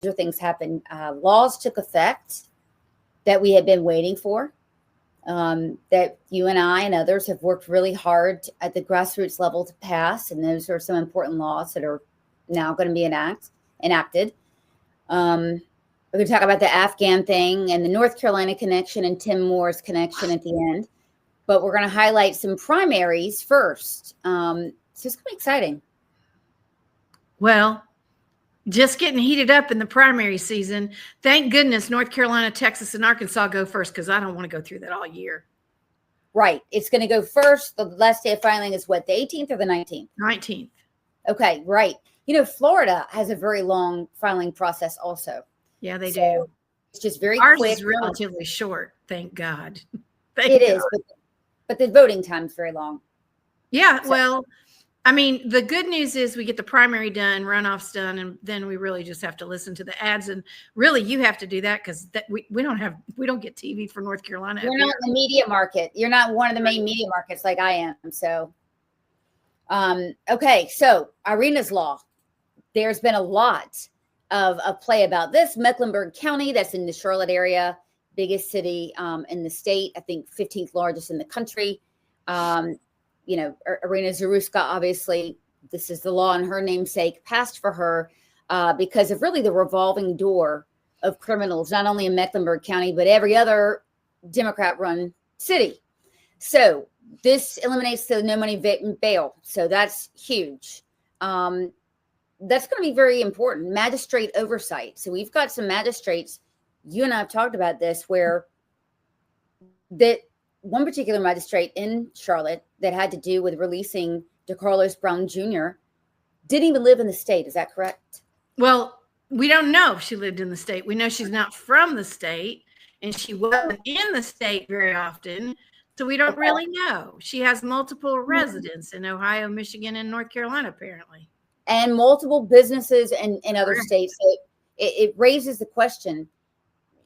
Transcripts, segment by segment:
things happened. Laws took effect that we had been waiting for, that you and I and others have worked really hard at the grassroots level to pass. And those are some important laws that are now going to be enacted. We're going to talk about the Afghan thing and the North Carolina connection and Tim Moore's connection at the end. But we're going to highlight some primaries first. So it's going to be exciting. Well, just getting heated up in the primary season. Thank goodness North Carolina, Texas, and Arkansas go first, because I don't want to go through that all year. Right. It's going to go first. The last day of filing is what, the 18th or the 19th? 19th. Okay, right. You know, Florida has a very long filing process also. Yeah, they do. It's just very Ours quick. is relatively short, thank God. It is, but the voting time is very long. Yeah, well, I mean, the good news is we get the primary done, runoffs done, and then we really just have to listen to the ads. And really, you have to do that because we don't get TV for North Carolina. You're not in the media market. You're not one of the main media markets like I am. So, okay. So Irina's Law. There's been a lot of play about this. Mecklenburg County, that's in the Charlotte area, biggest city in the state. I think 15th largest in the country. You know, Irina Zaruska, obviously, this is the law in her namesake, passed for her because of really the revolving door of criminals, not only in Mecklenburg County, but every other Democrat-run city. So this eliminates the no money bail. So that's huge. That's going to be very important. Magistrate oversight. So we've got some magistrates, you and I have talked about this, where that one particular magistrate in Charlotte that had to do with releasing DeCarlos Brown Jr. didn't even live in the state. Is that correct? Well, we don't know if she lived in the state. We know she's not from the state, and she wasn't in the state very often. So we don't really know. She has multiple residents in Ohio, Michigan, and North Carolina, apparently. And multiple businesses in other states. So it raises the question.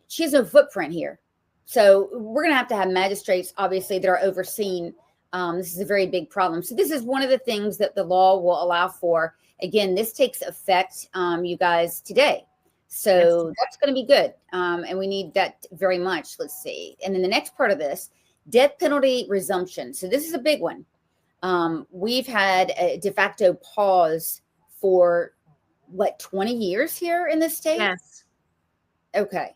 She has no footprint here. So we're going to have magistrates, obviously, that are overseeing. This is a very big problem. So this is one of the things that the law will allow for. Again, this takes effect, you guys, today. So that's going to be good. And we need that very much. Let's see. And then the next part of this, death penalty resumption. So this is a big one. We've had a de facto pause for, 20 years here in the state? Yes. Okay.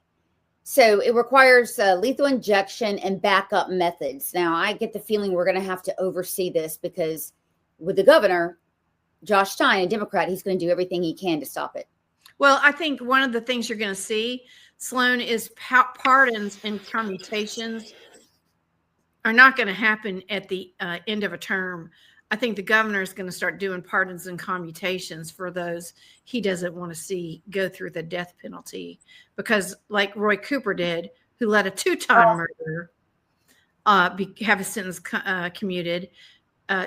So it requires lethal injection and backup methods. Now, I get the feeling we're going to have to oversee this because with the governor, Josh Stein, a Democrat, he's going to do everything he can to stop it. Well, I think one of the things you're going to see, Sloan, is pardons and commutations are not going to happen at the end of a term. I think the governor is going to start doing pardons and commutations for those he doesn't want to see go through the death penalty, because like Roy Cooper did, who let a two-time murderer have a sentence commuted.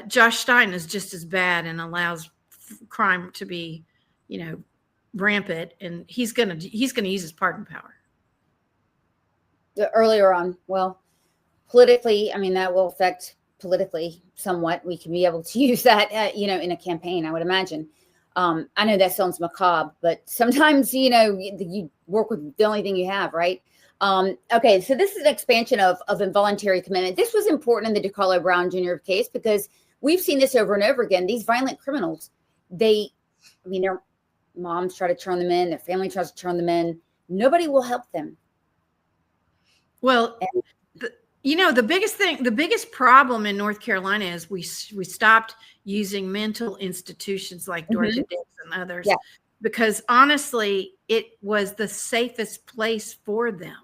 Josh Stein is just as bad and allows crime to be, rampant, and he's going to use his pardon power. Earlier on, well, politically, I mean, that will affect politically somewhat. We can be able to use that, in a campaign, I would imagine. I know that sounds macabre, but sometimes, you work with the only thing you have, right? Okay, so this is an expansion of involuntary commitment. This was important in the DeCarlo Brown Jr. case because we've seen this over and over again. These violent criminals, their moms try to turn them in, their family tries to turn them in. Nobody will help them. Well, the biggest problem in North Carolina is we stopped using mental institutions like Georgia Dix and others, because honestly, it was the safest place for them.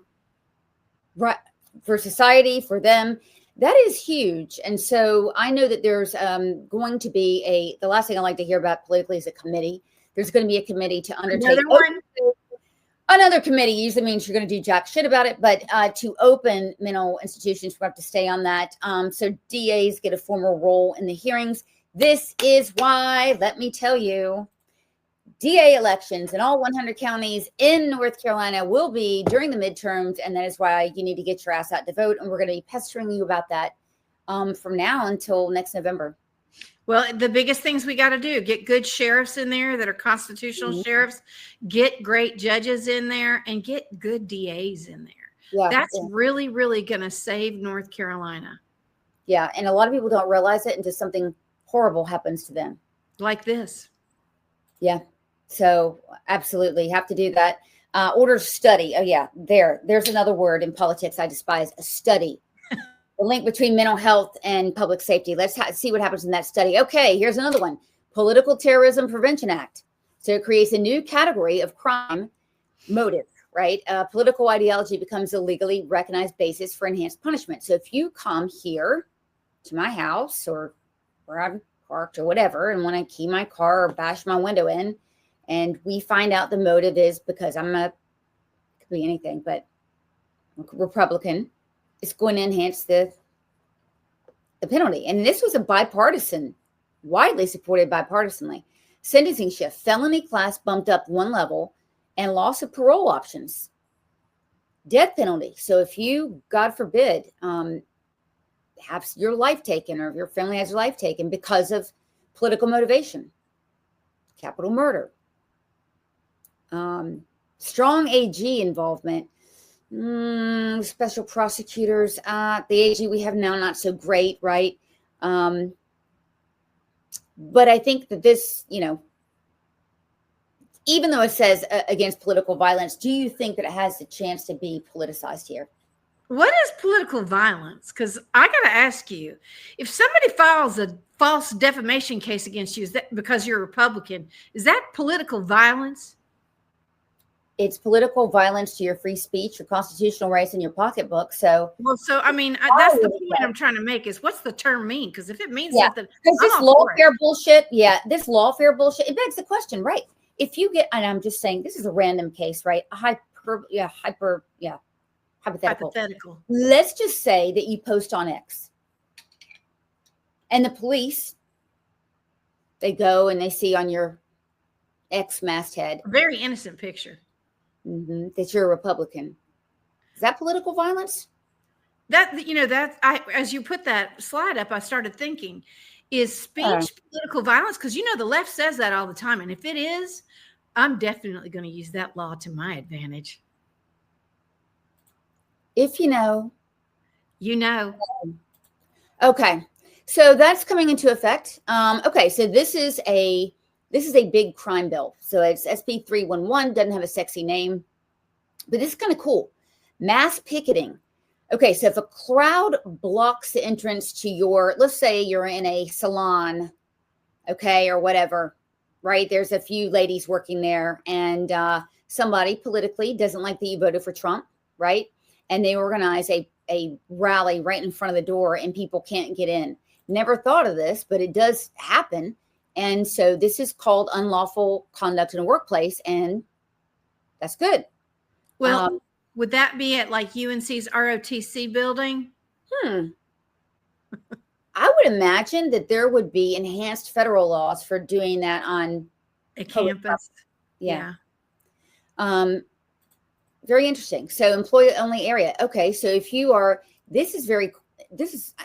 Right. For society, for them. That is huge. And so I know that there's going to be the last thing I like to hear about politically is a committee. There's going to be a committee to undertake. Another committee usually means you're going to do jack shit about it, but to open mental institutions, we have to stay on that. So DAs get a formal role in the hearings. This is why, let me tell you, DA elections in all 100 counties in North Carolina will be during the midterms, and that is why you need to get your ass out to vote. And we're going to be pestering you about that from now until next November. Well, the biggest things we got to do, get good sheriffs in there that are constitutional Mhm. sheriffs, get great judges in there, and get good DAs in there. Yeah, That's yeah, really, really going to save North Carolina. yeah. And a lot of people don't realize it until something horrible happens to them. Like this. Yeah. So absolutely have to do that. Order study. Oh yeah, there's another word in politics I despise: a study. The link between mental health and public safety. Let's see what happens in that study. Okay, here's another one: Political Terrorism Prevention Act. So it creates a new category of crime motive. Right, political ideology becomes a legally recognized basis for enhanced punishment. So if you come here to my house or where I'm parked or whatever and want to key my car or bash my window in, and we find out the motive is because could be anything, but Republican, it's going to enhance the penalty. And this was a bipartisan, widely supported bipartisanly. Sentencing shift: felony class bumped up one level and loss of parole options. Death penalty. So if you, God forbid, have your life taken, or if your family has your life taken because of political motivation, capital murder. Strong AG involvement. Special prosecutors. The AG we have now, not so great, right? But I think that this, even though it says against political violence, do you think that it has the chance to be politicized here? What is political violence? Because I got to ask you, if somebody files a false defamation case against you, is that because you're a Republican? Is that political violence? It's political violence to your free speech, your constitutional rights, and your pocketbook. So, I mean, that's the point I'm trying to make is what's the term mean? Because if it means something, because this lawfare bullshit, this lawfare bullshit, it begs the question, right? If you get, and I'm just saying, this is a random case, right? Hypothetical. Let's just say that you post on X, and the police, they go and they see on your X masthead a very innocent picture. That you're a Republican. Is that political violence? As you put that slide up, I started thinking, is speech political violence? Because the left says that all the time. And if it is, I'm definitely going to use that law to my advantage. If you know. Okay. So that's coming into effect. Okay. So this is a big crime bill. So it's SB 311, doesn't have a sexy name, but this is kind of cool. Mass picketing. Okay, so if a crowd blocks the entrance to let's say you're in a salon, okay, or whatever, right? There's a few ladies working there, and somebody politically doesn't like that you voted for Trump, right? And they organize a rally right in front of the door, and people can't get in. Never thought of this, but it does happen. And so this is called unlawful conduct in a workplace, and that's good. Well, would that be at like UNC's ROTC building? I would imagine that there would be enhanced federal laws for doing that on a campus. Yeah. Very interesting. So employee only area. Okay. So if you are, this is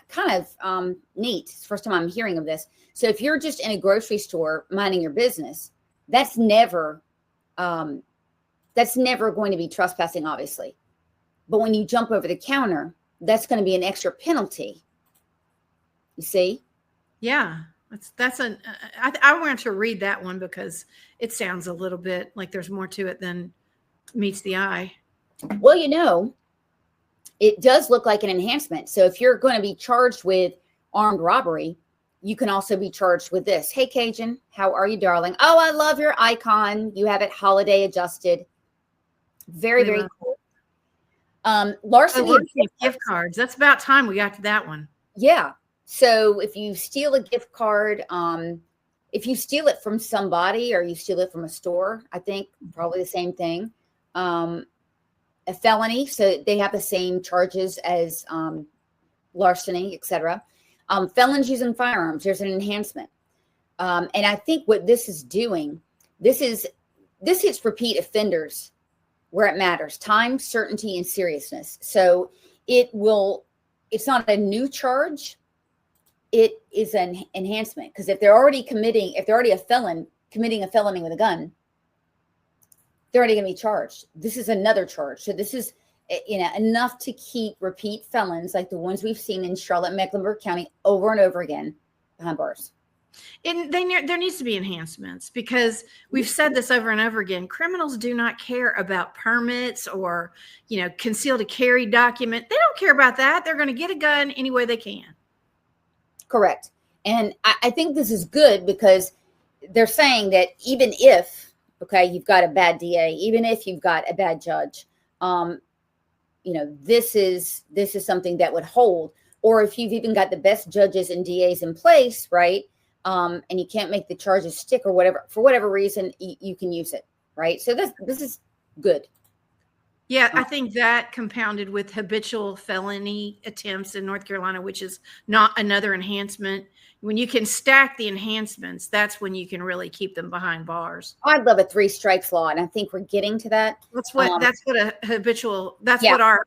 kind of neat. It's the first time I'm hearing of this. So if you're just in a grocery store minding your business, that's never going to be trespassing, obviously. But when you jump over the counter, that's going to be an extra penalty. You see? Yeah. I want to read that one because it sounds a little bit like there's more to it than meets the eye. Well, it does look like an enhancement. So if you're going to be charged with armed robbery, you can also be charged with this. Hey, Cajun, how are you, darling? Oh, I love your icon. You have it holiday adjusted. Very, very cool. Larceny gift cards. That's about time we got to that one. Yeah. So if you steal a gift card, if you steal it from somebody or you steal it from a store, I think probably the same thing. A felony, so they have the same charges as larceny, etc. Felons using firearms, there's an enhancement. And I think what this is doing, this hits repeat offenders where it matters: time, certainty, and seriousness. So it's not a new charge, it is an enhancement, because if they're already a felon committing a felony with a gun, they're already going to be charged. This is another charge. So this is, enough to keep repeat felons like the ones we've seen in Charlotte, Mecklenburg County over and over again behind bars. And there needs to be enhancements, because we've said this over and over again. Criminals do not care about permits or, concealed to carry document. They don't care about that. They're going to get a gun any way they can. Correct. And I think this is good, because they're saying that even if, you've got a bad DA, even if you've got a bad judge, this is something that would hold. Or if you've even got the best judges and DAs in place, right? And you can't make the charges stick or whatever, for whatever reason, you can use it, right? So this is good. Yeah, I think that compounded with habitual felony attempts in North Carolina, which is not another enhancement. When you can stack the enhancements, that's when you can really keep them behind bars. I'd love a 3 strikes law, and I think we're getting to that. That's what our habitual criminal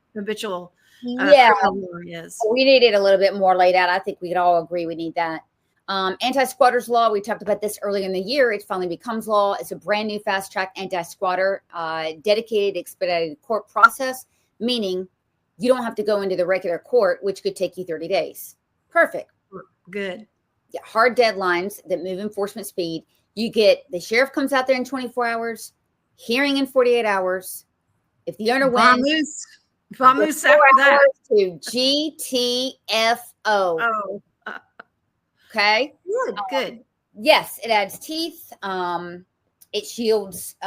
law is. We need it a little bit more laid out. I think we could all agree we need that. Anti-squatters law, we talked about this earlier in the year. It finally becomes law. It's a brand new fast track anti-squatter, dedicated, expedited court process, meaning you don't have to go into the regular court, which could take you 30 days. Perfect. Good. Yeah, hard deadlines that move enforcement speed. You get the sheriff comes out there in 24 hours, hearing in 48 hours. If the owner wins, Vamos after that to GTFO. Oh. Okay. Good. Yes, it adds teeth. It shields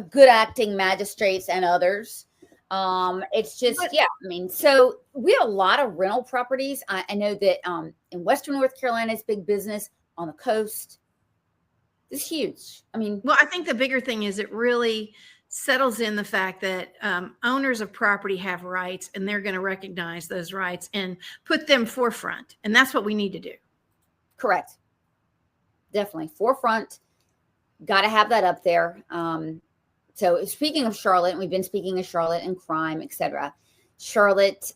good acting magistrates and others. It's just, so we have a lot of rental properties. I know that in Western North Carolina, it's big business. On the coast, it's huge. Well, I think the bigger thing is it really settles in the fact that owners of property have rights, and they're going to recognize those rights and put them forefront. And that's what we need to do. Correct. Definitely. Forefront. Got to have that up there. So speaking of Charlotte, we've been speaking of Charlotte and crime, etc. Charlotte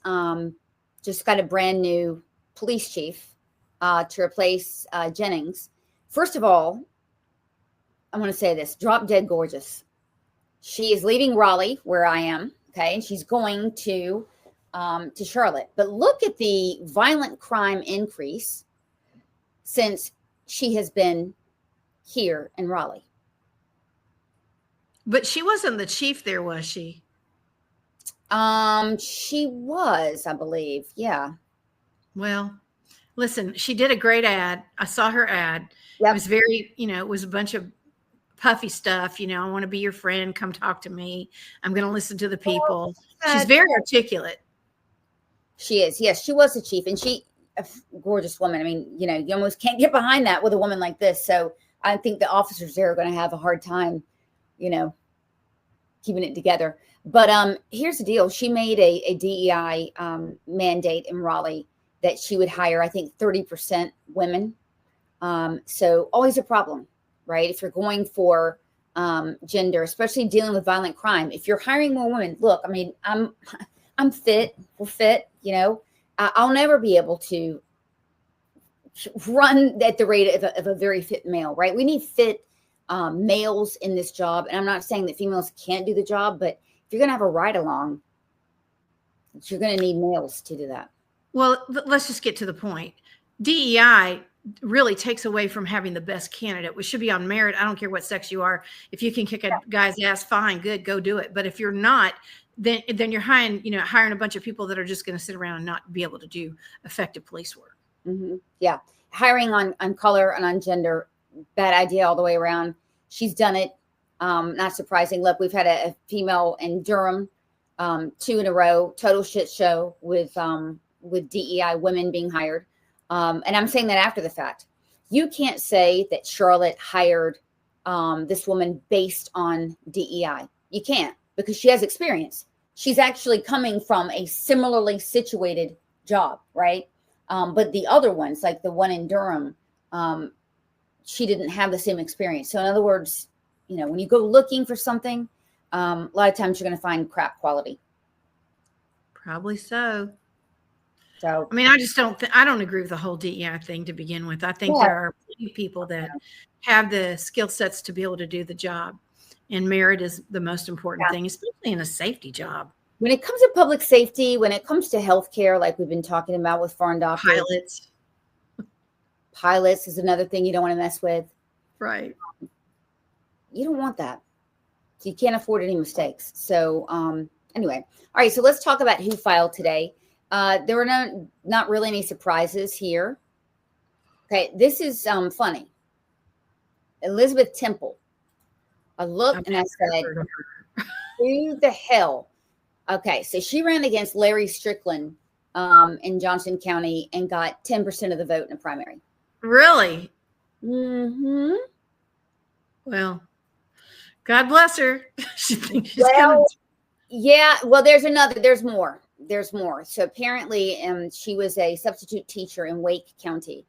just got a brand new police chief to replace Jennings. First of all, I want to say this: drop dead gorgeous. She is leaving Raleigh, where I am, okay, and she's going to Charlotte. But look at the violent crime increase since she has been here in Raleigh. But she wasn't the chief there, was she? She was, I believe. Yeah. Well, listen, she did a great ad. I saw her ad. Yep. It was very, it was a bunch of puffy stuff. I want to be your friend. Come talk to me. I'm going to listen to the people. She's very articulate. She is. Yes, she was the chief, and a gorgeous woman. You almost can't get behind that with a woman like this. So I think the officers there are going to have a hard time, keeping it together. But here's the deal. She made a DEI mandate in Raleigh that she would hire, I think, 30% women. So always a problem, right? If you're going for gender, especially dealing with violent crime, if you're hiring more women, look, I'm fit. We're fit, I'll never be able to run at the rate of a very fit male, right? We need fit males in this job. And I'm not saying that females can't do the job, but if you're going to have a ride along, you're going to need males to do that. Well, let's just get to the point. DEI really takes away from having the best candidate, which should be on merit. I don't care what sex you are. If you can kick a guy's ass, fine, good, go do it. But if you're not, then you're hiring a bunch of people that are just going to sit around and not be able to do effective police work. Mm-hmm. Yeah. Hiring on color and on gender, bad idea all the way around. She's done it. Not surprising. Look, we've had a female in Durham, 2 in a row, total shit show with DEI women being hired. And I'm saying that after the fact. You can't say that Charlotte hired this woman based on DEI. You can't, because she has experience. She's actually coming from a similarly situated job, right? But the other ones, like the one in Durham, she didn't have the same experience. So in other words, when you go looking for something, a lot of times you're going to find crap quality. Probably so. So, I mean, I just I don't agree with the whole DEI thing to begin with. I think there are plenty of people that have the skill sets to be able to do the job, and merit is the most important thing, especially in a safety job. When it comes to public safety, when it comes to healthcare, like we've been talking about with foreign doctors, pilots is another thing you don't want to mess with. Right. You don't want that. So you can't afford any mistakes. So anyway, all right. So let's talk about who filed today. There were not really any surprises here. Okay, this is funny. Elizabeth Temple. I looked and I said, who the hell? Okay, so she ran against Larry Strickland in Johnson County and got 10% of the vote in a primary. Really? Mm-hmm. Well, God bless her. She thinks she's yeah. Well, there's more. So apparently, she was a substitute teacher in Wake County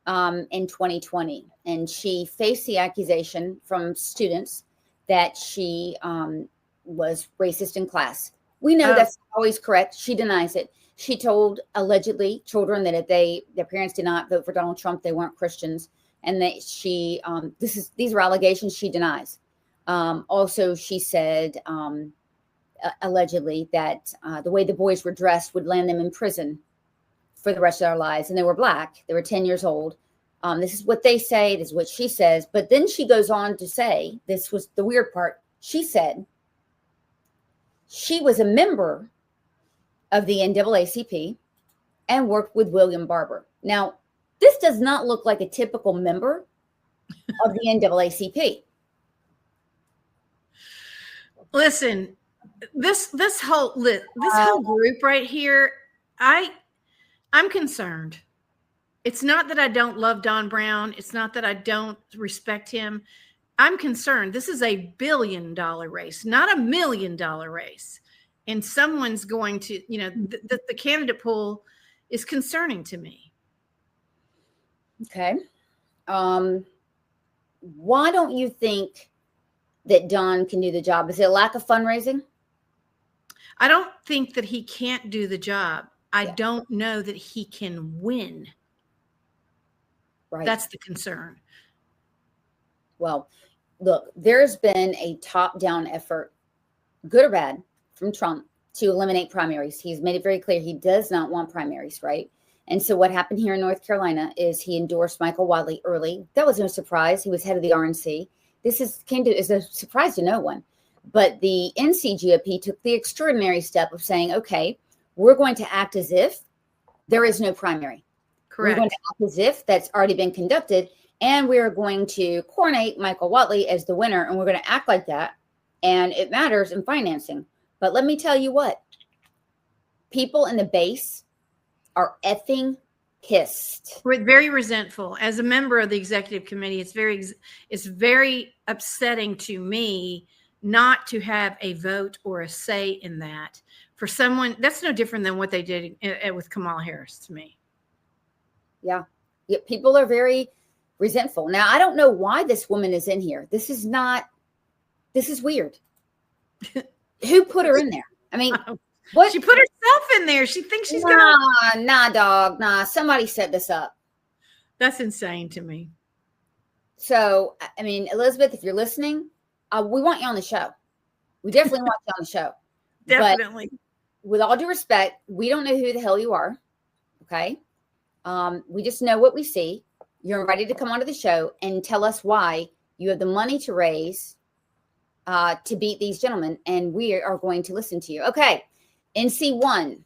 in 2020, and she faced the accusation from students that she was racist in class. We know that's always correct. She denies it. She told allegedly children that if their parents did not vote for Donald Trump, they weren't Christians, and that she these are allegations she denies. Also, she said allegedly that the way the boys were dressed would land them in prison for the rest of their lives, and they were Black. They were 10 years old. This is what they say. This is what she says. But then she goes on to say, this was the weird part. She said she was a member of the NAACP and worked with William Barber. Now, this does not look like a typical member of the NAACP. Listen, this whole group right here, I'm concerned. It's not that I don't love Don Brown. It's not that I don't respect him. I'm concerned. This is $1 billion race, not $1 million race. And someone's going to, the candidate pool is concerning to me. Okay. Why don't you think that Don can do the job? Is it a lack of fundraising? I don't think that he can't do the job. I don't know that he can win. Right. That's the concern. Well, look, there's been a top-down effort, good or bad, from Trump to eliminate primaries. He's made it very clear he does not want primaries, right? And so what happened here in North Carolina is he endorsed Michael Whatley early. That was no surprise. He was head of the RNC. This is a surprise to no one. But the NC GOP took the extraordinary step of saying, okay, we're going to act as if there is no primary. Correct. We're going to act as if that's already been conducted, and we're going to coronate Michael Whatley as the winner, and we're going to act like that, and it matters in financing. But let me tell you what, people in the base are effing pissed. We're very resentful. As a member of the executive committee, it's very upsetting to me not to have a vote or a say in that. For someone, that's no different than what they did with Kamala Harris to me. Yeah, people are very resentful. Now, I don't know why this woman is in here. This is weird. Who put her in there? I mean, what? She put herself in there. She thinks she's Nah, somebody set this up. That's insane to me. So, I mean, Elizabeth, if you're listening, we want you on the show. We definitely want you on the show. Definitely. But with all due respect, we don't know who the hell you are. Okay. We just know what we see. You're ready to come onto the show and tell us why you have the money to raise to beat these gentlemen, and we are going to listen to you. Okay, NC1.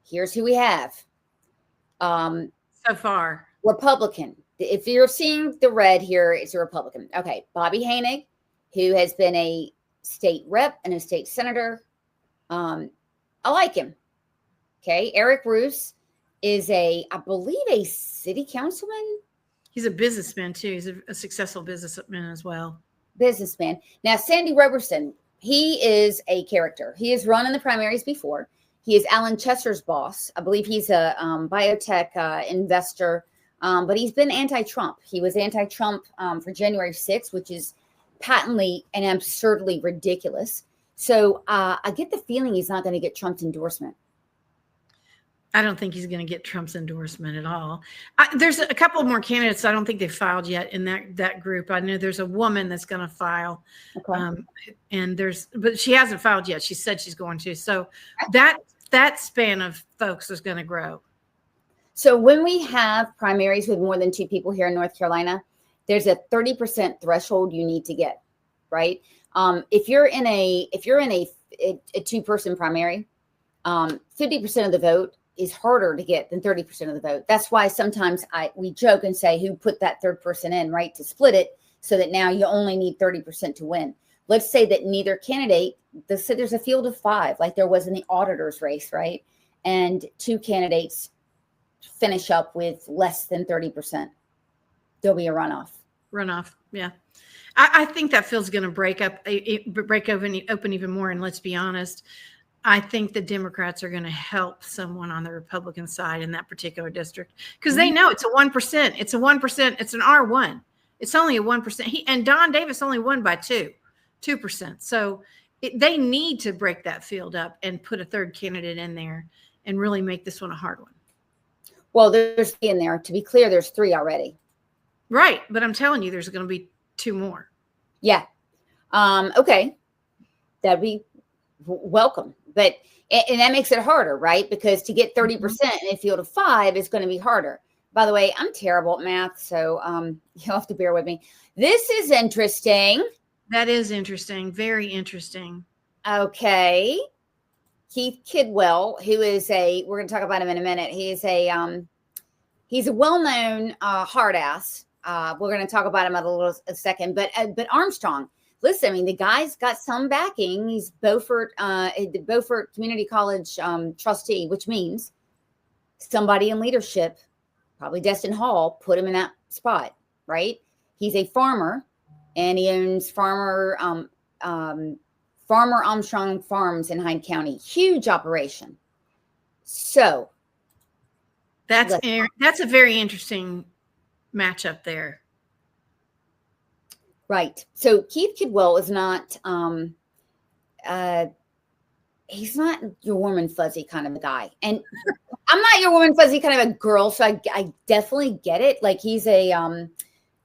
Here's who we have. So far, Republican. If you're seeing the red here, it's a Republican. Okay, Bobby Hoenig, who has been a state rep and a state senator. I like him. Okay, Eric Roos is I believe a city councilman. He's a businessman too. He's a successful businessman as well. Businessman. Now, Sandy Roberson, he is a character. He has run in the primaries before. He is Alan Chesser's boss. I believe he's a biotech investor, but he's been anti-Trump. He was anti-Trump for January 6th, which is patently and absurdly ridiculous. So I get the feeling he's not going to get Trump's endorsement. I don't think he's going to get Trump's endorsement at all. There's a couple more candidates. I don't think they filed yet in that group. I know there's a woman that's going to file, Okay. but she hasn't filed yet. She said she's going to. So that span of folks is going to grow. So when we have primaries with more than 2 people here in North Carolina, there's a 30% threshold you need to get, right? If you're in a 2-person primary, 50% of the vote is harder to get than 30% of the vote. That's why sometimes we joke and say, who put that third person in, right, to split it, so that now you only need 30% to win. Let's say that neither candidate, there's a field of 5, like there was in the auditor's race, right? And 2 candidates finish up with less than 30%. There'll be a runoff. Yeah. I think that field's going to break open even more. And let's be honest, I think the Democrats are going to help someone on the Republican side in that particular district because they know it's a 1%. It's a 1%. It's an R1. It's only a 1%. And Don Davis only won by 2%. So they need to break that field up and put a third candidate in there and really make this one a hard one. Well, there's 3 in there. To be clear, there's 3 already. Right. But I'm telling you, there's going to be 2 more. Yeah. Okay. That'd be welcome. But, and that makes it harder, right? Because to get 30% in a field of 5 is going to be harder. By the way, I'm terrible at math, so you'll have to bear with me. This is interesting. That is interesting. Very interesting. Okay. Keith Kidwell, who is we're going to talk about him in a minute. He's a well-known hard ass. We're going to talk about him in a second, but Armstrong, listen, I mean, the guy's got some backing. He's the Beaufort Community College trustee, which means somebody in leadership, probably Destin Hall, put him in that spot, right? He's a farmer, and he owns Farmer Armstrong Farms in Hyde County. Huge operation. So that's a very interesting matchup there. Right. So Keith Kidwell is not, he's not your warm and fuzzy kind of a guy. And I'm not your warm and fuzzy kind of a girl. So I definitely get it. Like he's a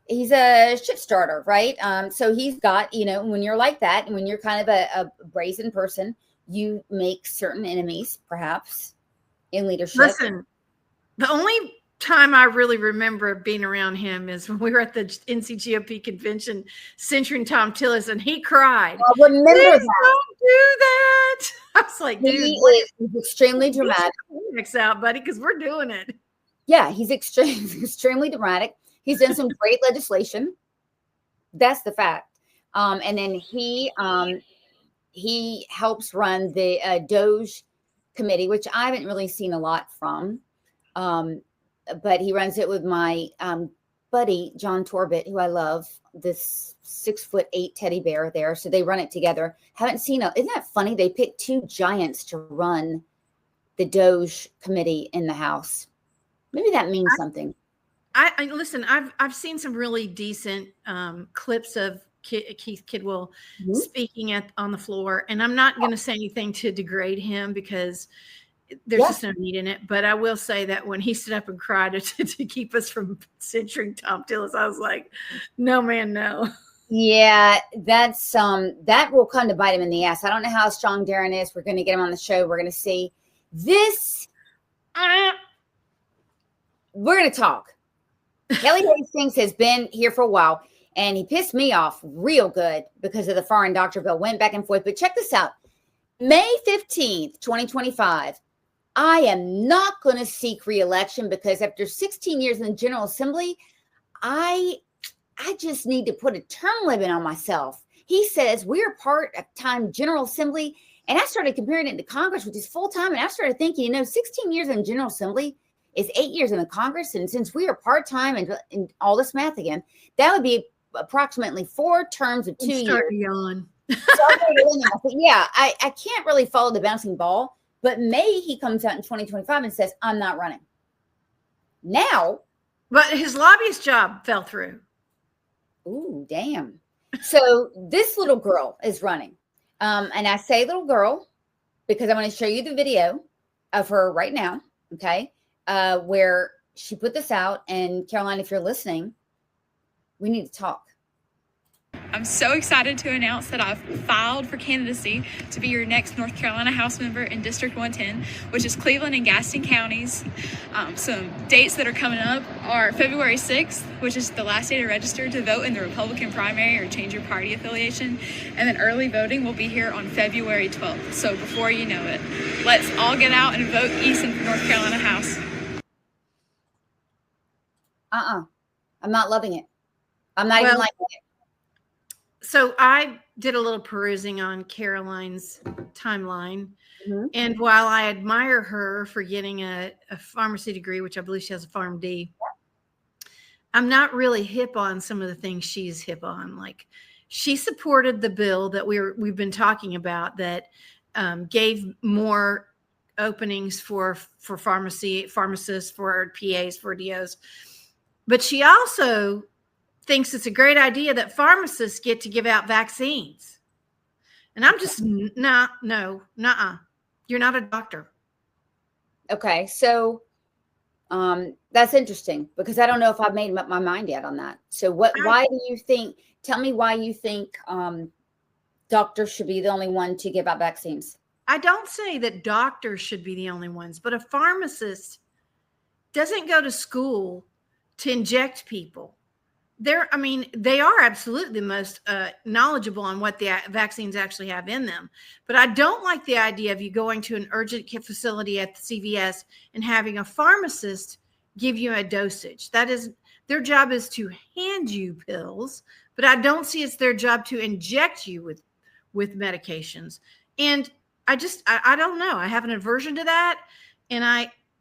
shit starter, right? So he's got, when you're like that, and when you're kind of a brazen person, you make certain enemies, perhaps, in leadership. Listen, the only time I really remember being around him is when we were at the NCGOP convention, censuring Tom Tillis, and he cried. I remember that. Don't do that. I was like, dude, he's extremely dramatic. Next out, buddy, because we're doing it. Yeah, he's extremely dramatic. He's done some great legislation. That's the fact. And then he helps run the DOJ committee, which I haven't really seen a lot from. But he runs it with my buddy, John Torbett, who I love, this 6'8" teddy bear there. So they run it together. Haven't seen isn't that funny? They picked 2 giants to run the DOJ committee in the House. Maybe that means something. I listen, I've seen some really decent clips of Keith Kidwell speaking on the floor, and I'm not going to say anything to degrade him because there's just no need in it. But I will say that when he stood up and cried to keep us from censuring Tom Tillis, I was like, no, man, no. Yeah, that's that will come to bite him in the ass. I don't know how strong Darren is. We're going to get him on the show. We're going to see this. We're going to talk. Kelly Hastings has been here for a while, and he pissed me off real good because of the foreign doctor bill. Went back and forth. But check this out. May 15th, 2025, I am not going to seek re-election because after 16 years in the General Assembly, I just need to put a term limit on myself. He says we're part-time General Assembly, and I started comparing it to Congress, which is full-time, and I started thinking, 16 years in General Assembly is 8 years in the Congress, and since we are part-time and all this math again, that would be approximately 4 terms of 2 years. Start yawn. So yeah, I can't really follow the bouncing ball, but May he comes out in 2025 and says, I'm not running. Now. But his lobbyist job fell through. Ooh, damn. So this little girl is running. And I say little girl because I want to show you the video of her right now. Okay. Where she put this out. And Caroline, if you're listening, we need to talk. I'm so excited to announce that I've filed for candidacy to be your next North Carolina House member in District 110, which is Cleveland and Gaston counties. Some dates that are coming up are February 6th, which is the last day to register to vote in the Republican primary or change your party affiliation. And then early voting will be here on February 12th. So before you know it, let's all get out and vote Eason for North Carolina House. I'm not loving it. I'm not even liking it. So I did a little perusing on Caroline's timeline. Mm-hmm. And while I admire her for getting a pharmacy degree, which I believe she has a PharmD, I'm not really hip on some of the things she's hip on. Like, she supported the bill that we've been talking about that gave more openings for pharmacists, for PAs, for DOs. But she also thinks it's a great idea that pharmacists get to give out vaccines. And I'm just, no, you're not a doctor. Okay. So that's interesting, because I don't know if I've made up my mind yet on that. So why do you think, tell me why you think doctors should be the only one to give out vaccines? I don't say that doctors should be the only ones, but a pharmacist doesn't go to school to inject people. They are absolutely the most knowledgeable on what the vaccines actually have in them. But I don't like the idea of you going to an urgent care facility at the CVS and having a pharmacist give you a dosage. That is, their job is to hand you pills, but I don't see it's their job to inject you with medications. And I don't know. I have an aversion to that. And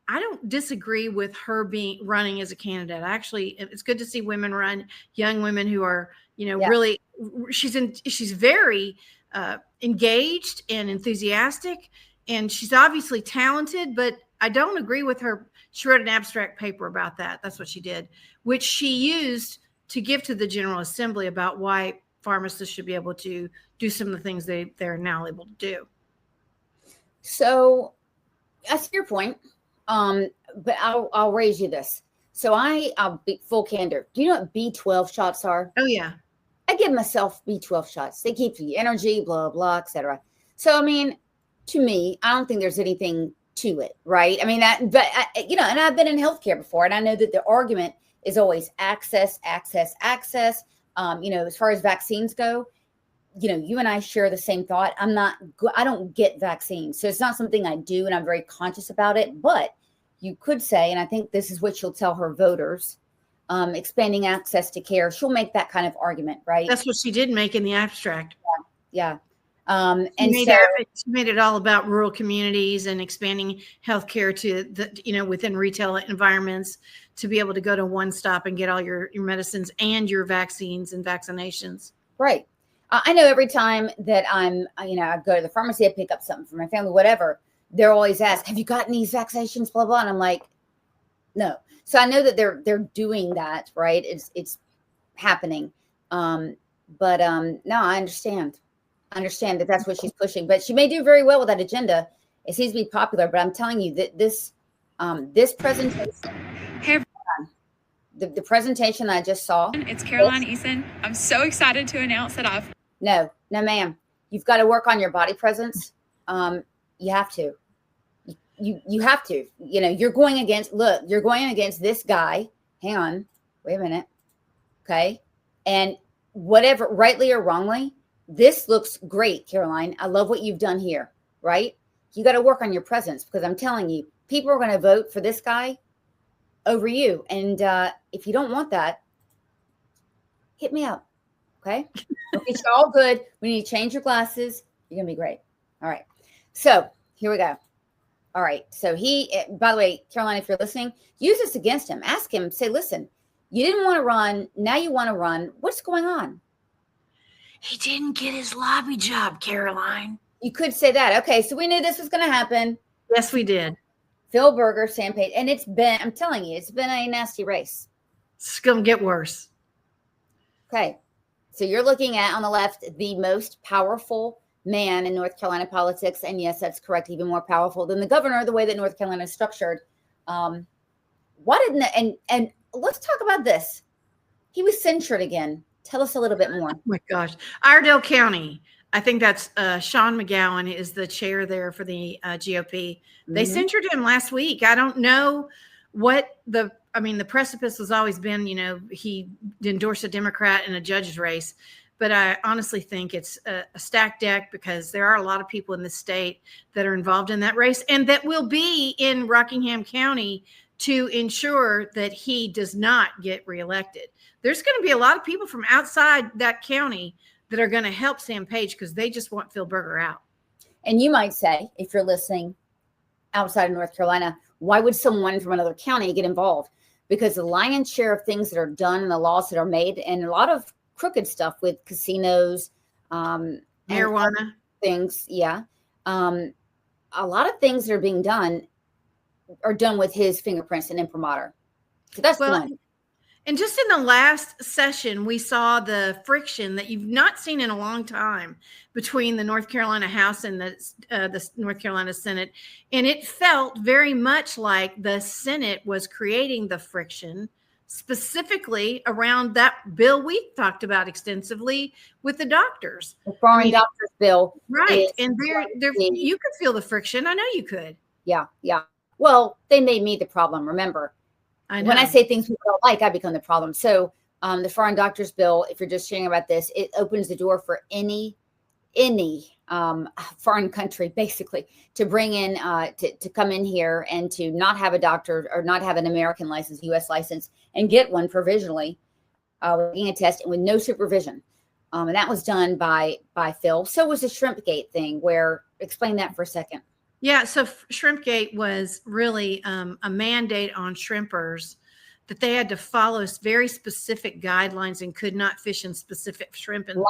I don't disagree with her running as a candidate. Actually, it's good to see women run, young women who are, really, she's very engaged and enthusiastic, and she's obviously talented, but I don't agree with her. She wrote an abstract paper about that. That's what she did, which she used to give to the General Assembly about why pharmacists should be able to do some of the things they're now able to do. So I see your point. But I'll raise you this. So I'll be full candor. Do you know what B12 shots are? Oh yeah. I give myself B12 shots. They keep you energy, blah, blah, etc. So, to me, I don't think there's anything to it, right? And I've been in healthcare before, and I know that the argument is always access. As far as vaccines go, you and I share the same thought. I don't get vaccines. So it's not something I do, and I'm very conscious about it. But you could say, and I think this is what she'll tell her voters, expanding access to care. She'll make that kind of argument, right? That's what she did make in the abstract. Yeah. She made it all about rural communities and expanding healthcare to within retail environments, to be able to go to one stop and get all your medicines and your vaccines and vaccinations. Right. I know every time that I go to the pharmacy, I pick up something for my family, whatever, they're always asked, have you gotten these vaccinations, blah, blah. And I'm like, no. So I know that they're doing that, right? It's happening. No, I understand. I understand that that's what she's pushing, but she may do very well with that agenda. It seems to be popular, but I'm telling you that this presentation, the presentation I just saw. It's Caroline Eason. I'm so excited to announce that No, ma'am. You've got to work on your body presence. You have to. You have to. You're going against this guy. Hang on. Wait a minute. Okay. And whatever, rightly or wrongly, this looks great, Caroline. I love what you've done here, right? You got to work on your presence, because I'm telling you, people are going to vote for this guy over you. And if you don't want that, hit me up. Okay. It's all good. We need to change your glasses. You're going to be great. All right. So here we go. All right. So by the way, Caroline, if you're listening, use this against him. Ask him, say, listen, you didn't want to run. Now you want to run. What's going on? He didn't get his lobby job, Caroline. You could say that. Okay. So we knew this was going to happen. Yes, we did. Phil Berger, Sam Page. And I'm telling you, it's been a nasty race. It's going to get worse. Okay. So you're looking at, on the left, the most powerful man in North Carolina politics. And yes, that's correct. Even more powerful than the governor, the way that North Carolina is structured. Why didn't and let's talk about this. He was censured again. Tell us a little bit more. Oh my gosh. Iredell County. I think that's Sean McGowan is the chair there for the GOP. They censured him last week. I don't know what the precipice has always been, he endorsed a Democrat in a judge's race. But I honestly think it's a stacked deck because there are a lot of people in the state that are involved in that race and that will be in Rockingham County to ensure that he does not get reelected. There's going to be a lot of people from outside that county that are going to help Sam Page because they just want Phil Berger out. And you might say, if you're listening outside of North Carolina, why would someone from another county get involved? Because the lion's share of things that are done and the laws that are made, and a lot of crooked stuff with casinos, marijuana things. Yeah. A lot of things that are being done are done with his fingerprints and imprimatur. So that's one. And just in the last session, we saw the friction that you've not seen in a long time between the North Carolina House and the North Carolina Senate. And it felt very much like the Senate was creating the friction specifically around that bill we talked about extensively with the doctors. The foreign doctors bill. Right. And you could feel the friction. I know you could. Yeah. Yeah. Well, they made me the problem. Remember, when I say things people don't like, I become the problem. So the foreign doctors bill, if you're just sharing about this, it opens the door for any foreign country basically to bring in, to come in here and to not have a doctor or not have an American license, U.S. license, and get one provisionally, getting a test and with no supervision. And that was done by Phil. So was the Shrimpgate thing explain that for a second. Yeah, so Shrimpgate was really a mandate on shrimpers that they had to follow very specific guidelines and could not fish in specific shrimp. And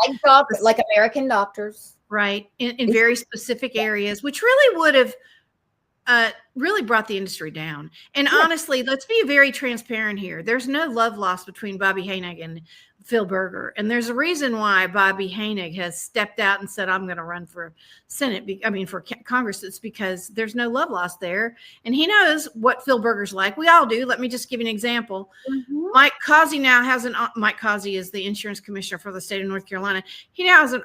like American doctors. Right, in very specific areas, which really would have really brought the industry down. And honestly, let's be very transparent here. There's no love lost between Bobby Hoenig and Phil Berger. And there's a reason why Bobby Hoenig has stepped out and said, I'm going to run for for Congress. It's because there's no love lost there. And he knows what Phil Berger's like. We all do. Let me just give you an example. Mm-hmm. Mike Causey now has Mike Causey is the insurance commissioner for the state of North Carolina. He now has an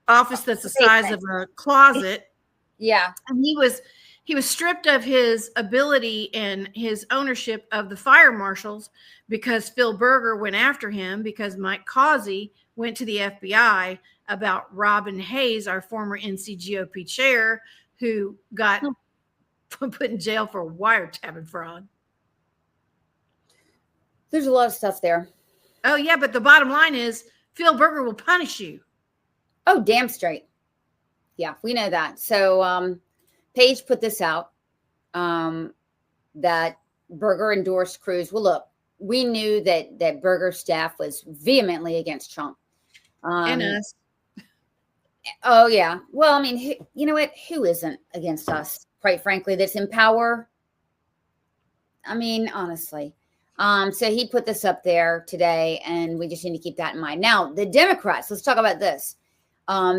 office that's the size of a closet. Yeah. And he was stripped of his ability and his ownership of the fire marshals because Phil Berger went after him because Mike Causey went to the FBI about Robin Hayes, our former NCGOP chair, who got put in jail for wiretapping fraud. There's a lot of stuff there. Oh, yeah, but the bottom line is Phil Berger will punish you. Oh, damn straight. Yeah, we know that. So Page put this out that Berger endorsed Cruz. Well, look, we knew that Berger's staff was vehemently against Trump. And us. Oh, yeah. Well, I mean, you know what? Who isn't against us, quite frankly, that's in power? I mean, honestly. So he put this up there today, and we just need to keep that in mind. Now, the Democrats, let's talk about this.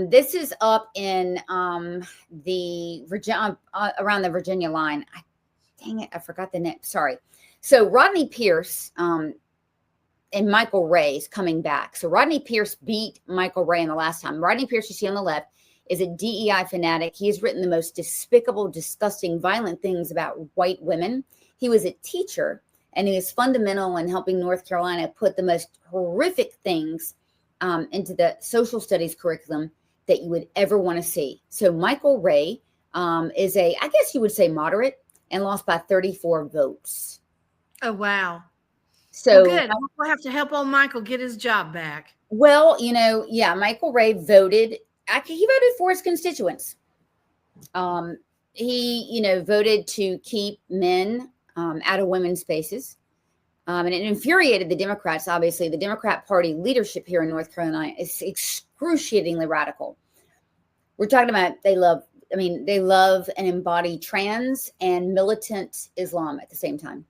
This is up in the Virginia, around the Virginia line. Dang it, I forgot the name. Sorry. So Rodney Pierce and Michael Ray is coming back. So Rodney Pierce beat Michael Ray in the last time. Rodney Pierce, you see on the left, is a DEI fanatic. He has written the most despicable, disgusting, violent things about white women. He was a teacher, and he was fundamental in helping North Carolina put the most horrific things into the social studies curriculum that you would ever want to see. So Michael Ray is I guess you would say moderate, and lost by 34 votes. Oh, wow. So good. We'll have to help old Michael get his job back. Well, Michael Ray voted. Actually, he voted for his constituents. He, voted to keep men out of women's spaces. And it infuriated the Democrats. Obviously, the Democrat Party leadership here in North Carolina is excruciatingly radical. We're talking about they love and embody trans and militant Islam at the same time.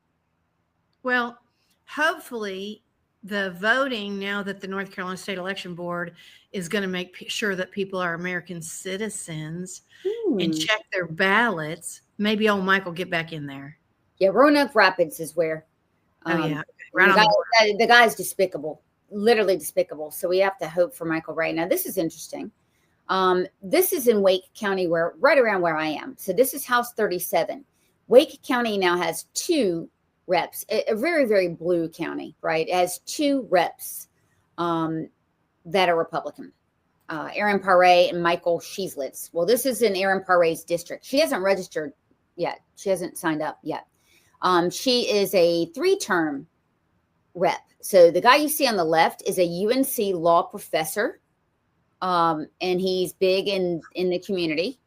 Well, hopefully the voting now that the North Carolina State Election Board is going to make sure that people are American citizens and check their ballots, maybe old Mike will get back in there. Yeah, Roanoke Rapids is where. Oh yeah, right on the guy's despicable, literally despicable. So we have to hope for Michael Ray. Now this is interesting. This is in Wake County, right around where I am. So this is House 37. Wake County now has 2 reps, a very, very blue county, right? It has 2 reps that are Republican, Erin Paré and Michael Sheaslitz. Well, this is in Erin Paré's district. She hasn't registered yet. She hasn't signed up yet. She is a 3-term rep. So the guy you see on the left is a UNC law professor, and he's big in the community.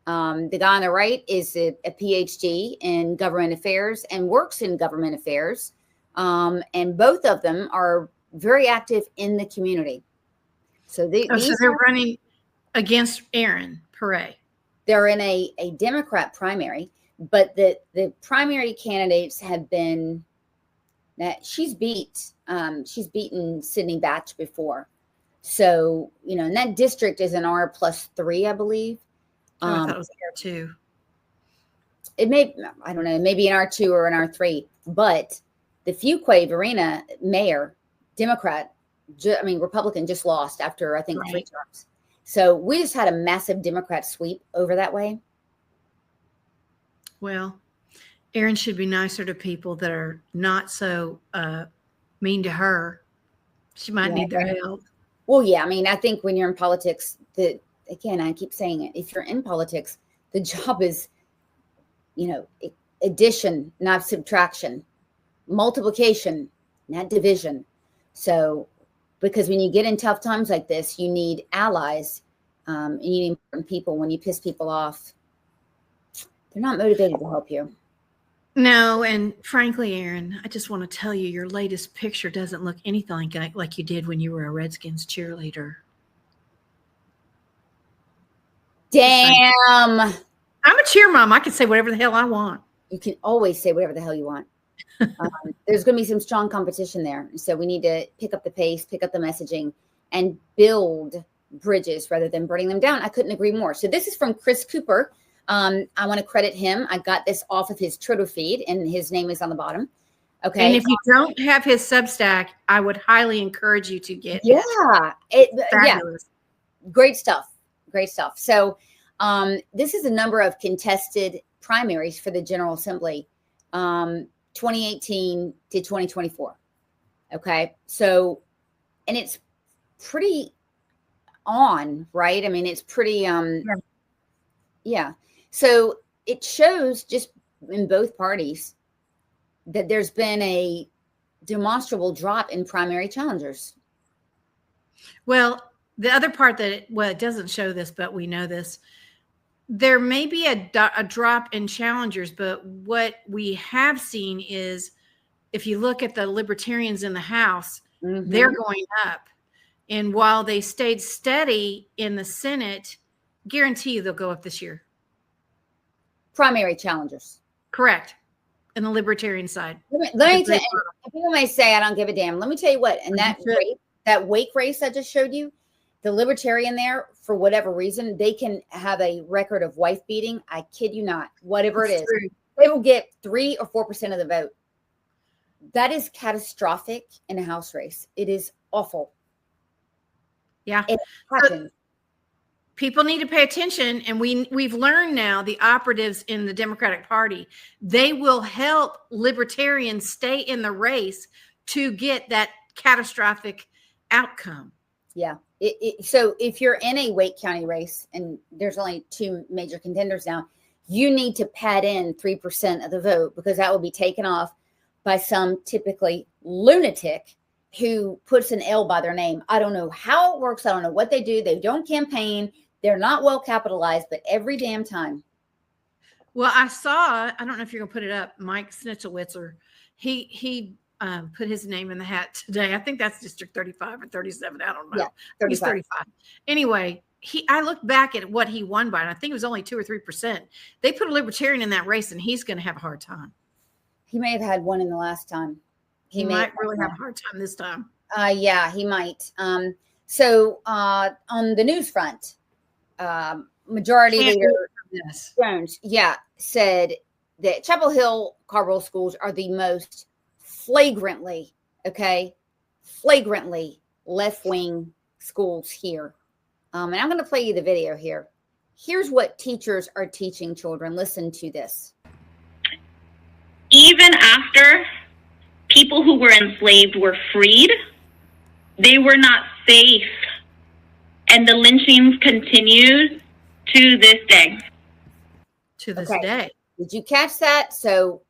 The guy on the right is a PhD in government affairs and works in government affairs. And both of them are very active in the community. So so they're running against Erin Paré. They're in a Democrat primary, but the primary candidates have been that she's beaten Sydney Batch before. So, and that district is an R+3, I believe. I thought it was R2. I don't know, maybe an R2 or an R3, but the Fuquay-Varina mayor, Democrat, Republican, just lost after, I think, 3 terms. So we just had a massive Democrat sweep over that way. Well, Erin should be nicer to people that are not so mean to her. She might need their help. Well, yeah. I think when you're in politics, again, I keep saying it, if you're in politics, the job is, addition, not subtraction, multiplication, not division. So, because when you get in tough times like this, you need allies, and you need important people. When you piss people off, they're not motivated to help you. No, and frankly, Erin, I just want to tell you, your latest picture doesn't look anything like you did when you were a Redskins cheerleader. Damn. I'm a cheer mom. I can say whatever the hell I want. You can always say whatever the hell you want. There's going to be some strong competition there. So we need to pick up the pace, pick up the messaging, and build bridges rather than burning them down. I couldn't agree more. So this is from Chris Cooper. I want to credit him. I got this off of his Twitter feed, and his name is on the bottom. Okay. And if you don't have his Substack, I would highly encourage you to get fabulous. Great stuff. Great stuff. So this is a number of contested primaries for the General Assembly, 2018 to 2024. Okay. So, and it's pretty on, right? It's pretty, yeah. So it shows just in both parties that there's been a demonstrable drop in primary challengers. Well, the other part it doesn't show this, but we know this. There may be a drop in challengers, but what we have seen is if you look at the Libertarians in the House, they're going up. And while they stayed steady in the Senate, guarantee you they'll go up this year. Primary challengers. Correct. And the Libertarian side. Let me tell you, people may say, I don't give a damn. Let me tell you what, and that Wake race I just showed you, the Libertarian there, for whatever reason, they can have a record of wife beating. I kid you not. Whatever it is, they will get 3 or 4% of the vote. That is catastrophic in a House race. It is awful. Yeah. It happens. People need to pay attention, and we've learned now the operatives in the Democratic Party, they will help Libertarians stay in the race to get that catastrophic outcome. Yeah. So if you're in a Wake County race, and there's only 2 major contenders now, you need to pad in 3% of the vote, because that will be taken off by some typically lunatic who puts an L by their name. I don't know how it works. I don't know what they do. They don't campaign. They're not well capitalized, but every damn time. Well, I don't know if you're going to put it up, Mike Schnitzelwitzer. He put his name in the hat today. I think that's District 35 or 37. I don't know. Yeah, 35. Anyway, I looked back at what he won by, and I think it was only 2 or 3%. They put a Libertarian in that race, and he's going to have a hard time. He may have had one in the last time. He might really have a hard time this time. Yeah, he might. So on the news front, Majority Leader Jones, said the Chapel Hill Carborough schools are the most flagrantly left-wing schools here. And I'm going to play you the video here. Here's what teachers are teaching children. Listen to this. Even after people who were enslaved were freed, they were not safe. And the lynchings continued to this day. To this Okay. day. Did you catch that? So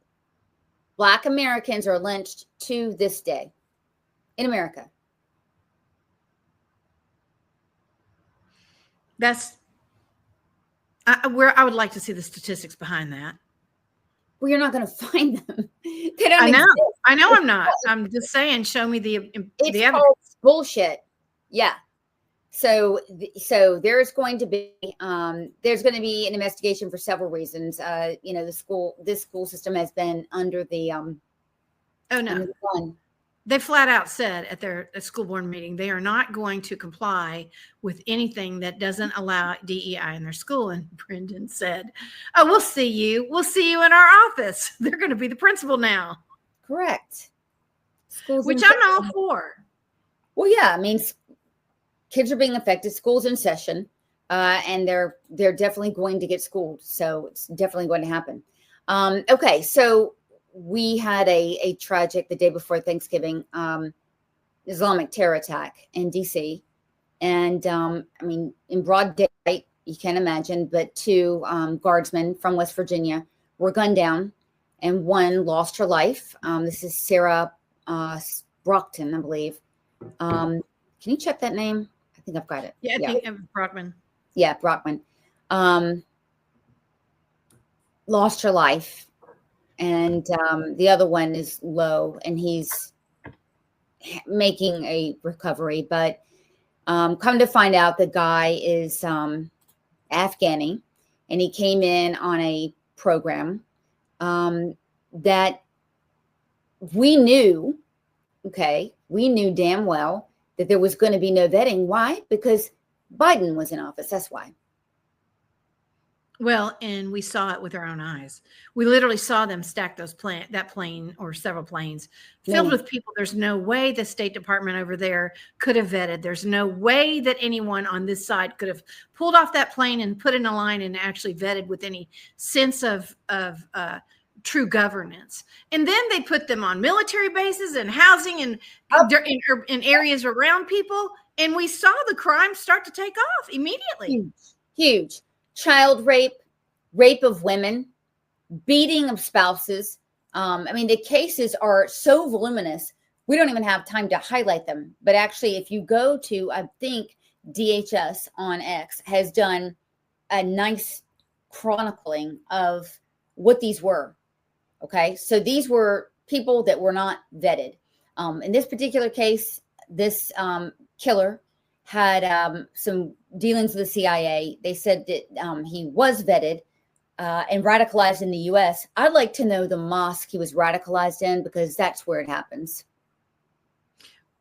Black Americans are lynched to this day in America. That's where I would like to see the statistics behind that. Well, you're not going to find them. They don't I know. exist. I know I'm not. I'm just saying, show me the It's evidence. called bullshit. Yeah. So there's going to be an investigation for several reasons. This school system has been under the Oh no. under the gun. They flat out said at their school board meeting they are not going to comply with anything that doesn't allow DEI in their school. And Brendan said, "Oh, we'll see you. We'll see you in our office." They're going to be the principal now, Correct. Schools which in I'm all session. for. Well, yeah. I mean, kids are being affected. Schools in session, and they're definitely going to get schooled. So it's definitely going to happen. Okay, so we had a tragic the day before Thanksgiving Islamic terror attack in DC, and I mean, in broad daylight, you can imagine. But two guardsmen from West Virginia were gunned down, and one lost her life. This is Sarah Brockton, I believe. Can you check that name? I think I've got it. Yeah, I think Brockman. Yeah, Brockman. Lost her life. And the other one is Lowe, and he's making a recovery. But come to find out, the guy is Afghani, and he came in on a program that we knew damn well that there was going to be no vetting. Why? Because Biden was in office. That's why. Well, and we saw it with our own eyes. We literally saw them stack that plane or several planes filled with people. There's no way the State Department over there could have vetted. There's no way that anyone on this side could have pulled off that plane and put in a line and actually vetted with any sense of true governance. And then they put them on military bases and housing and in areas around people. And we saw the crime start to take off immediately. Huge. Child rape, rape of women, beating of spouses. I mean, the cases are so voluminous, we don't even have time to highlight them. But actually, if you go to, I think DHS on X has done a nice chronicling of what these were. Okay, so these were people that were not vetted. In this particular case, this killer had some dealings with the CIA. They said that he was vetted and radicalized in the U.S. I'd like to know the mosque he was radicalized in, because that's where it happens.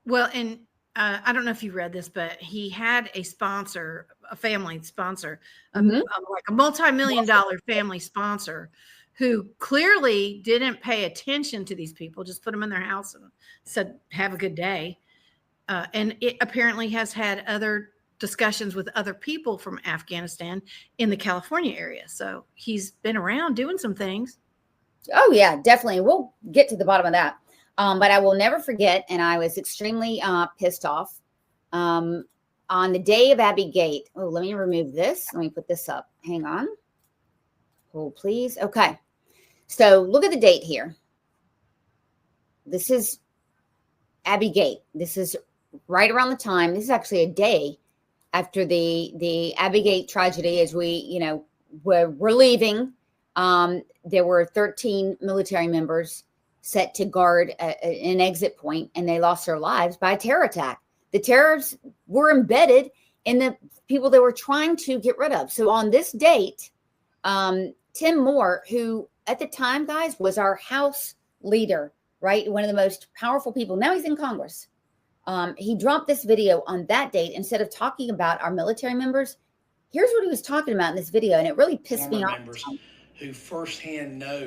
Well, and I don't know if you read this, but he had a sponsor, a family sponsor, like a multi-million-dollar family sponsor, who clearly didn't pay attention to these people, just put them in their house and said, "Have a good day." And it apparently has had other discussions with other people from Afghanistan in the California area. So he's been around doing some things. Oh, yeah, definitely. We'll get to the bottom of that. But I will never forget, and I was extremely pissed off on the day of Abbey Gate. Oh, let me remove this. Let me put this up. Hang on. Hold, please. Okay. So look at the date here. This is Abbey Gate. This is right around the time. This is actually a day after the Abbey Gate tragedy. As we're leaving, there were 13 military members set to guard an exit point, and they lost their lives by a terror attack. The terrorists were embedded in the people they were trying to get rid of. So on this date, Tim Moore, who at the time, guys, was our House leader, right? One of the most powerful people. Now he's in Congress. He dropped this video on that date. Instead of talking about our military members, here's what he was talking about in this video, and it really pissed me off. who firsthand know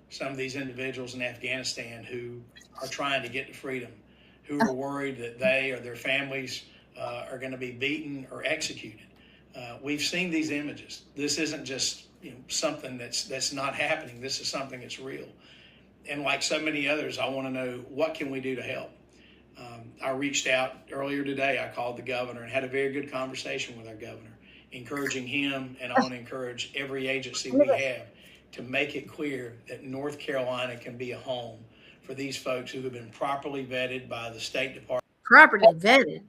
some of these individuals in Afghanistan who are trying to get to freedom, who are worried that they or their families are going to be beaten or executed. We've seen these images. This isn't just something that's not happening. This is something that's real. And like so many others, I want to know, what can we do to help? I reached out earlier today. I called the governor and had a very good conversation with our governor, encouraging him, and I want to encourage every agency we have to make it clear that North Carolina can be a home for these folks who have been properly vetted by the State Department. Properly vetted.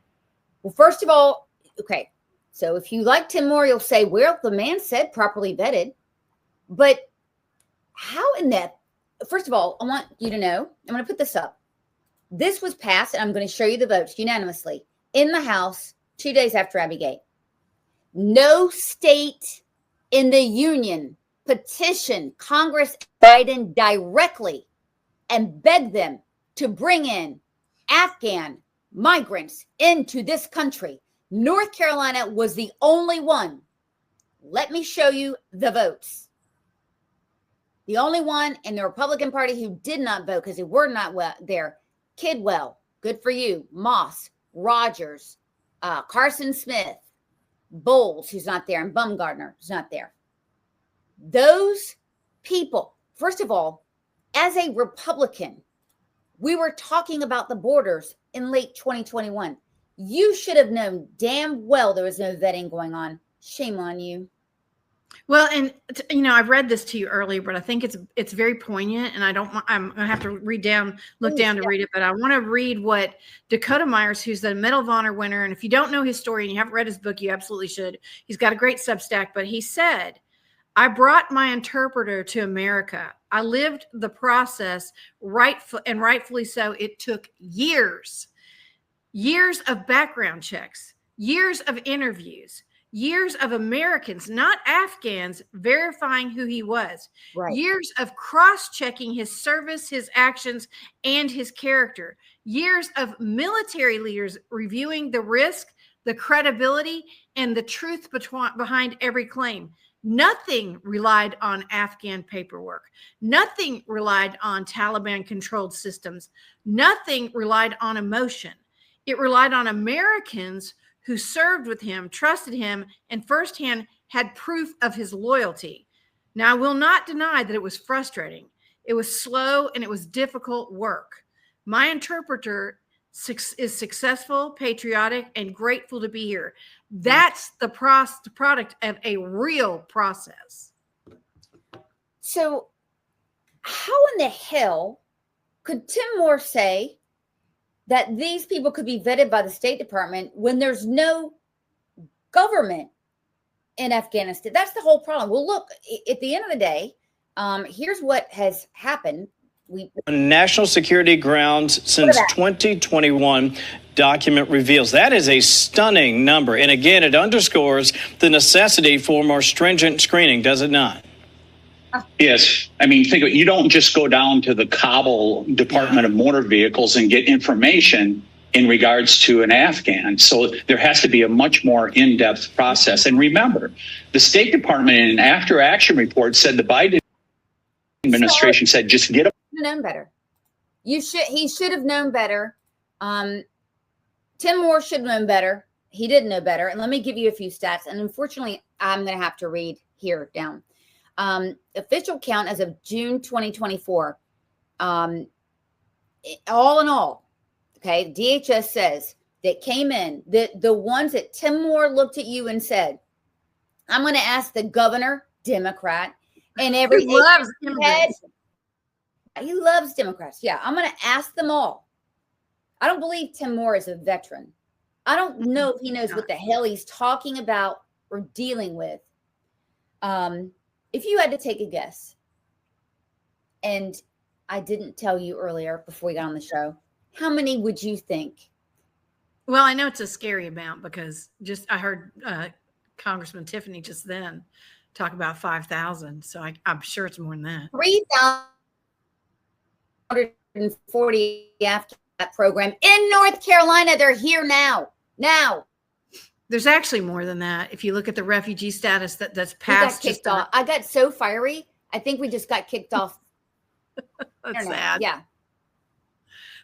Well, first of all, okay. So if you like Tim Moore, you'll say, well, the man said properly vetted. But how in that? First of all, I want you to know, I'm going to put this up. This was passed, and I'm going to show you the votes unanimously in the House 2 days after Abbey-Gate. No state in the union petitioned Congress Biden directly and begged them to bring in Afghan migrants into this country. North Carolina was the only one. Let me show you the votes. The only one in the Republican Party who did not vote because they were not there. Kidwell, good for you. Moss, Rogers, Carson Smith, Bowles, who's not there, and Bumgardner, who's not there. Those people, first of all, as a Republican, we were talking about the borders in late 2021. You should have known damn well there was no vetting going on. Shame on you. Well, and I've read this to you earlier, but I think it's very poignant, and I'm going to have to look down to read it, but I want to read what Dakota Myers, who's the Medal of Honor winner, and if you don't know his story and you haven't read his book, you absolutely should. He's got a great Substack, but he said, I brought my interpreter to America. I lived the process, rightfully so. It took years of background checks, years of interviews, years of Americans, not Afghans, verifying who he was, right. Years of cross-checking his service, his actions, and his character, years of military leaders reviewing the risk, the credibility, and the truth behind every claim. Nothing relied on Afghan paperwork. Nothing relied on Taliban-controlled systems. Nothing relied on emotion. It relied on Americans who served with him, trusted him, and firsthand had proof of his loyalty. Now, I will not deny that it was frustrating. It was slow and it was difficult work. My interpreter is successful, patriotic, and grateful to be here. That's the product of a real process. So how in the hell could Tim Moore say that these people could be vetted by the State Department when there's no government in Afghanistan? That's the whole problem. Well, look, at the end of the day, here's what has happened. On national security grounds since 2021, document reveals. That is a stunning number. And again, it underscores the necessity for more stringent screening, does it not? Yes. I mean, think of it. You don't just go down to the Kabul Department of Motor Vehicles and get information in regards to an Afghan. So there has to be a much more in-depth process. And remember, the State Department in an after-action report said the Biden administration said just get known better. He should have known better. Tim Moore should have known better. He didn't know better. And let me give you a few stats. And unfortunately, I'm going to have to read here down. Official count as of June 2024. All in all, okay, DHS says that came in, the ones that Tim Moore looked at you and said, I'm going to ask the governor, Democrat, and every He loves immigrants. He loves Democrats. Yeah, I'm going to ask them all. I don't believe Tim Moore is a veteran. I don't know if he knows what the hell he's talking about or dealing with. If you had to take a guess, and I didn't tell you earlier before we got on the show, how many would you think? Well, I know it's a scary amount because I heard Congressman Tiffany just then talk about 5,000. So I'm sure it's more than that. 3,140 after that program in North Carolina. They're here now. There's actually more than that. If you look at the refugee status that's passed. I got so fiery. I think we just got kicked off. That's internet. sad. Yeah.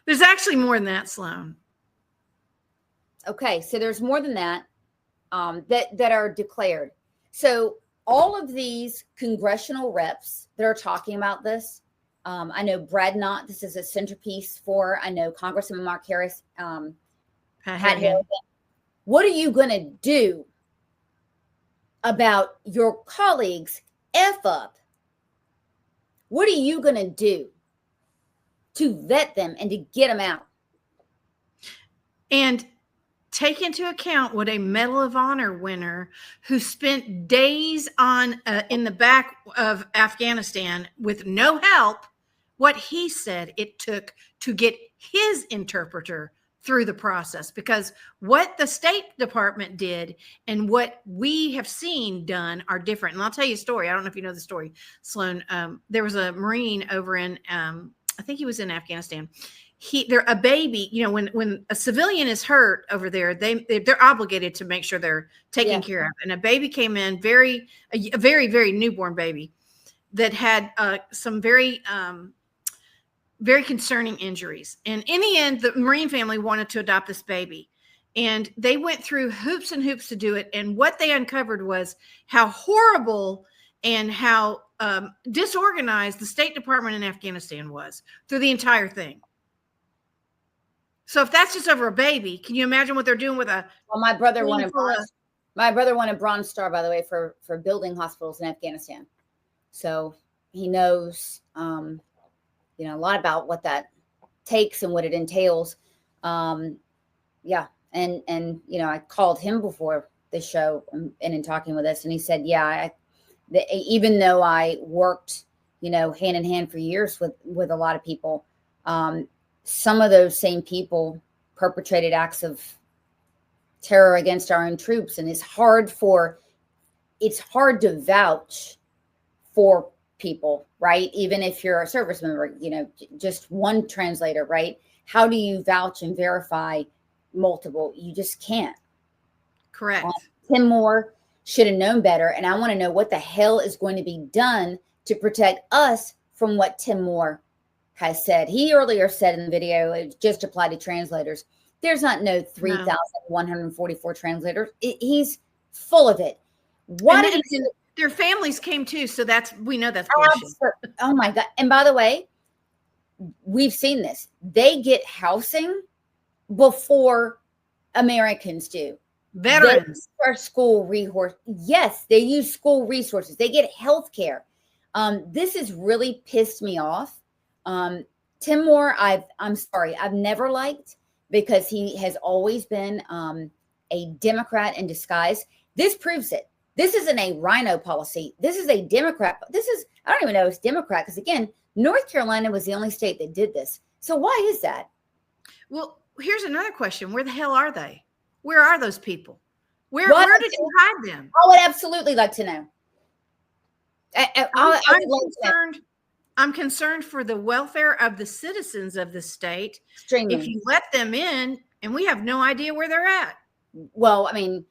There's actually more than that, Sloan. Okay, so there's more than that that are declared. So all of these congressional reps that are talking about this, I know Brad Knott, this is a centerpiece for. I know Congressman Mark Harris, Pat Harrigan. What are you going to do about your colleagues' F up? What are you going to do to vet them and to get them out? And take into account what a Medal of Honor winner who spent days on in the back of Afghanistan with no help, what he said it took to get his interpreter through the process. Because what the State Department did and what we have seen done are different. And I'll tell you a story. I don't know if you know the story, Sloan. There was a Marine over in, I think he was in Afghanistan. They're a baby, you know, when a civilian is hurt over there, they're obligated to make sure they're taken care of. And a baby came in, a very, very newborn baby that had some very concerning injuries. And in the end, the Marine family wanted to adopt this baby. And they went through hoops and hoops to do it. And what they uncovered was how horrible and how disorganized the State Department in Afghanistan was through the entire thing. So if that's just over a baby, can you imagine what they're doing with a? Well, my brother won a Bronze Star, by the way, for building hospitals in Afghanistan. So he knows, a lot about what that takes and what it entails. And I called him before the show and in talking with us, and he said, even though I worked, hand in hand for years with a lot of people, some of those same people perpetrated acts of terror against our own troops. And it's hard to vouch for people, right? Even if you're a service member, just one translator, right? How do you vouch and verify multiple? You just can't. Correct. Tim Moore should have known better. And I want to know what the hell is going to be done to protect us from what Tim Moore has said. He earlier said in the video, it just applied to translators. There's not no 3,144 translators. He's full of it. What did he do? Their families came too, so we know that's bullshit. Oh my God. And by the way, we've seen this. They get housing before Americans do. Veterans. They school resources. Yes, they use school resources. They get health care. This has really pissed me off. Tim Moore, I'm sorry, I've never liked, because he has always been a Democrat in disguise. This proves it. This isn't a rhino policy. This is a Democrat. I don't even know if it's Democrat, because again, North Carolina was the only state that did this. So why is that? Well, here's another question. Where the hell are they? Where are those people? Where did you hide them? I would absolutely like to know. I'm concerned for the welfare of the citizens of the state. Extremely. If you let them in and we have no idea where they're at. Well, I mean,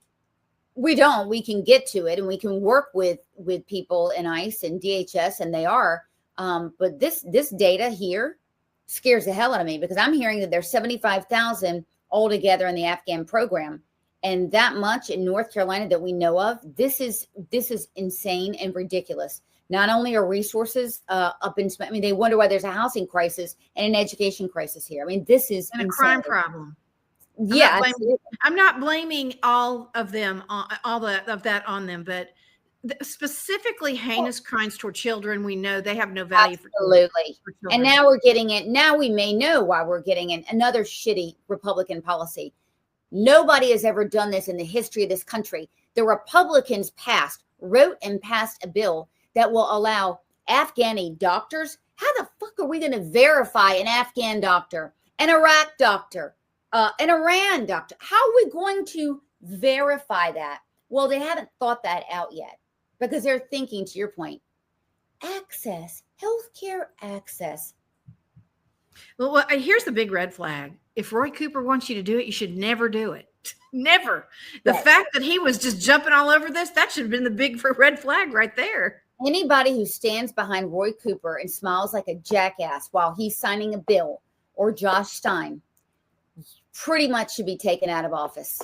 we can get to it, and we can work with people in ICE and DHS, and they are. But this data here scares the hell out of me, because I'm hearing that there's 75,000 altogether in the Afghan program, and that much in North Carolina that we know of. This is insane and ridiculous. Not only are resources up in, they wonder why there's a housing crisis and an education crisis here. I mean, this is and a crime problem. I'm not blaming all of them, all of that on them, but specifically heinous crimes toward children. We know they have no value for children. And now we're getting it. Now we may know why we're getting another shitty Republican policy. Nobody has ever done this in the history of this country. The Republicans wrote and passed a bill that will allow Afghani doctors. How the fuck are we going to verify an Afghan doctor, an Iraq doctor, an Iran doctor? How are we going to verify that? Well, they haven't thought that out yet, because they're thinking, to your point, healthcare access. Well, here's the big red flag. If Roy Cooper wants you to do it, you should never do it. Never. The fact that he was just jumping all over this, that should have been the big red flag right there. Anybody who stands behind Roy Cooper and smiles like a jackass while he's signing a bill, or Josh Stein, pretty much should be taken out of office.